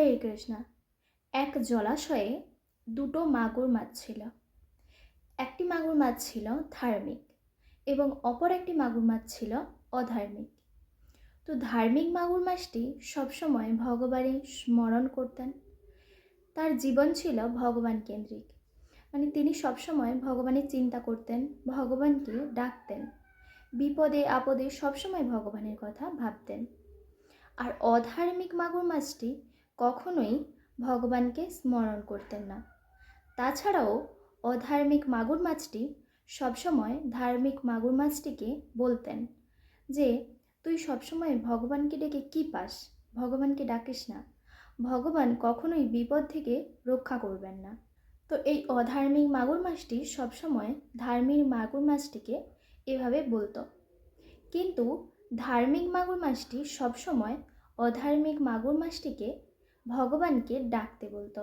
হরে কৃষ্ণ। এক জলাশয়ে দুটো মাগুর মাছ ছিল। একটি মাগুর মাছ ছিল ধার্মিক এবং অপর একটি মাগুর মাছ ছিল অধার্মিক। তো ধার্মিক মাগুর মাছটি সবসময় ভগবানের স্মরণ করতেন। তার জীবন ছিল ভগবান কেন্দ্রিক, মানে তিনি সবসময় ভগবানের চিন্তা করতেন, ভগবানকে ডাকতেন, বিপদে আপদে সবসময় ভগবানের কথা ভাবতেন। আর অধার্মিক মাগুর মাছটি কখনোই ভগবানকে স্মরণ করতেন না। তাছাড়াও অধার্মিক মাগুর মাছটি সবসময় ধার্মিক মাগুর মাছটিকে বলতেন যে তুই সবসময় ভগবানকে ডেকে কী পাস, ভগবানকে ডাকিস না, ভগবান কখনোই বিপদ থেকে রক্ষা করবেন না। তো এই অধার্মিক মাগুর মাছটি সবসময় ধার্মিক মাগুর মাছটিকে এভাবে বলতো, কিন্তু ধার্মিক মাগুর মাছটি সবসময় অধার্মিক মাগুর মাছটিকে ভগবানকে ডাকতে বলতো।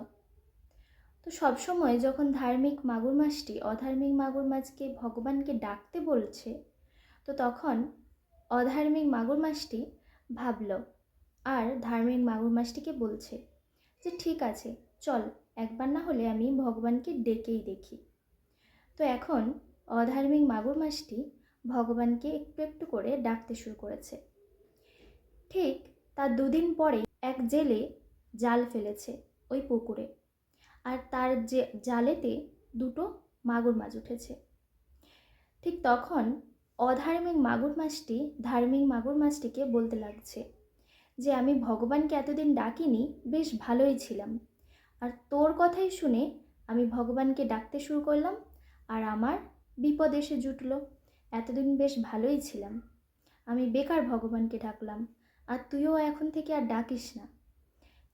তো সবসময় যখন ধার্মিক মাগুর মাছটি অধার্মিক মাগুর মাছকে ভগবানকে ডাকতে বলছে, তো তখন অধার্মিক মাগুর মাছটি ভাবল আর ধার্মিক মাগুর মাছটিকে বলছে যে ঠিক আছে, চল একবার না হলে আমি ভগবানকে ডেকেই দেখি। তো এখন অধার্মিক মাগুর মাছটি ভগবানকে একটু একটু করে ডাকতে শুরু করেছে। ঠিক তার দুদিন পরে এক জেলে জাল ফেলেছে ওই পুকুরে, আর তার যে জালেতে দুটো মাগুর মাছ উঠেছে। ঠিক তখন অধার্মিক মাগুর মাছটি ধার্মিক মাগুর মাছটিকে বলতে লাগছে যে আমি ভগবানকে এতদিন ডাকিনি, বেশ ভালোই ছিলাম, আর তোর কথাই শুনে আমি ভগবানকে ডাকতে শুরু করলাম আর আমার বিপদ এসে জুটলো। এতদিন বেশ ভালোই ছিলাম, আমি বেকার ভগবানকে ডাকলাম, আর তুইও এখন থেকে আর ডাকিস না।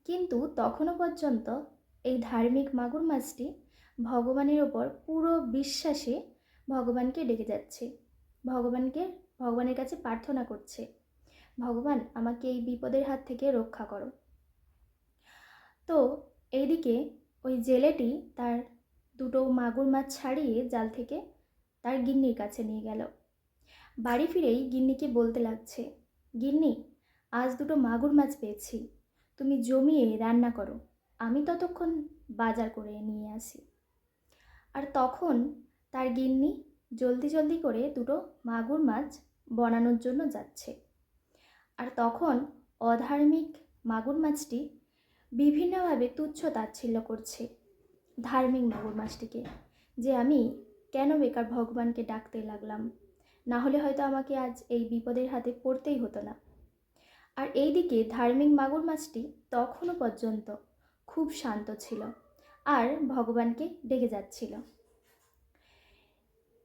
কিন্তু তখনও পর্যন্ত এই ধার্মিক মাগুর মাছটি ভগবানের ওপর পুরো বিশ্বাসে ভগবানকে ডেকে যাচ্ছে, ভগবানের কাছে প্রার্থনা করছে, ভগবান আমাকে এই বিপদের হাত থেকে রক্ষা করো। তো এইদিকে ওই জেলেটি তার দুটো মাগুর মাছ ছাড়িয়ে জাল থেকে তার গিন্নির কাছে নিয়ে গেল। বাড়ি ফিরেই গিন্নিকে বলতে লাগছে, গিন্নি আজ দুটো মাগুর মাছ পেয়েছি, তুমি জমিয়ে রান্না করো, আমি ততক্ষণ বাজার করে নিয়ে আসি। আর তখন তার গিন্নি জলদি জলদি করে দুটো মাগুর মাছ বানানোর জন্য যাচ্ছে। আর তখন অধার্মিক মাগুর মাছটি বিভিন্নভাবে তুচ্ছ তাচ্ছিল্য করছে ধার্মিক মাগুর মাছটিকে, যে আমি কেন বেকার ভগবানকে ডাকতে লাগলাম, না হলে হয়তো আমাকে আজ এই বিপদের হাতে পড়তেই হতো না। আর এইদিকে ধার্মিক মাগুর মাছটি তখনও পর্যন্ত খুব শান্ত ছিল আর ভগবানকে ডেকে যাচ্ছিল।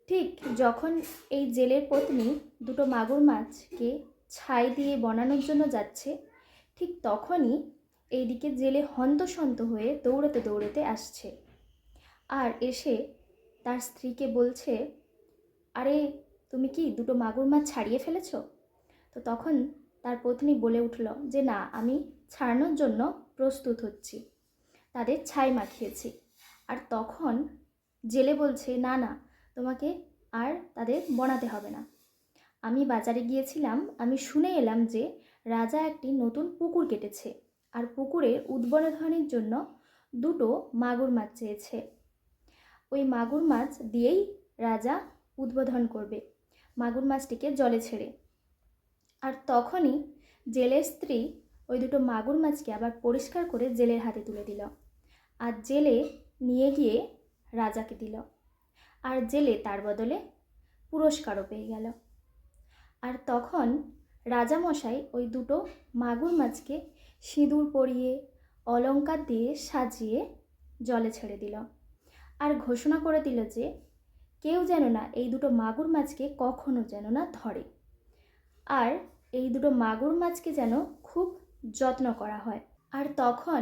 ঠিক যখন এই জেলের পত্নী দুটো মাগুর মাছকে ছাই দিয়ে বানানোর জন্য যাচ্ছে, ঠিক তখনই এইদিকে জেলে হন্তসন্ত হয়ে দৌড়াতে দৌড়াতে আসছে আর এসে তার স্ত্রীকে বলছে, আরে তুমি কি দুটো মাগুর মাছ ছাড়িয়ে ফেলেছ? তো তখন তার পত্নী বলে উঠল যে না, আমি ছাড়ানোর জন্য প্রস্তুত হচ্ছি, তাদের ছাই মাখিয়েছি। আর তখন জেলে বলছে, না না, তোমাকে আর তাদের বনাতে হবে না, আমি বাজারে গিয়েছিলাম, আমি শুনে এলাম যে রাজা একটি নতুন পুকুর কেটেছে আর পুকুরের উদ্বোধনের জন্য দুটো মাগুর মাছ চেয়েছে। ওই মাগুর মাছ দিয়েই রাজা উদ্বোধন করবে মাগুর মাছটিকে জলে ছেড়ে। আর তখনই জেলের স্ত্রী ওই দুটো মাগুর মাছকে আবার পরিষ্কার করে জেলের হাতে তুলে দিল আর জেলে নিয়ে গিয়ে রাজাকে দিল, আর জেলে তার বদলে পুরস্কারও পেয়ে গেল। আর তখন রাজামশাই ওই দুটো মাগুর মাছকে সিঁদুর পরিয়ে অলংকার দিয়ে সাজিয়ে জলে ছেড়ে দিল আর ঘোষণা করে দিল যে কেউ যেন না এই দুটো মাগুর মাছকে কখনো যেন না ধরে, আর এই দুটো মাগুর মাছকে যেন খুব যত্ন করা হয়। আর তখন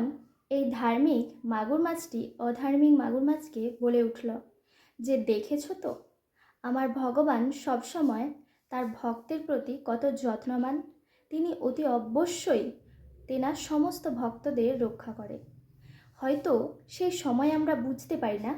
এই ধার্মিক মাগুর মাছটি অধার্মিক মাগুর মাছকে বলে উঠল যে দেখেছো তো, আমার ভগবান সবসময় তার ভক্তের প্রতি কত যত্নবান, তিনি অতি অবশ্যই তেনার সমস্ত ভক্তদের রক্ষা করে। হয়তো সেই সময় আমরা বুঝতে পারি না,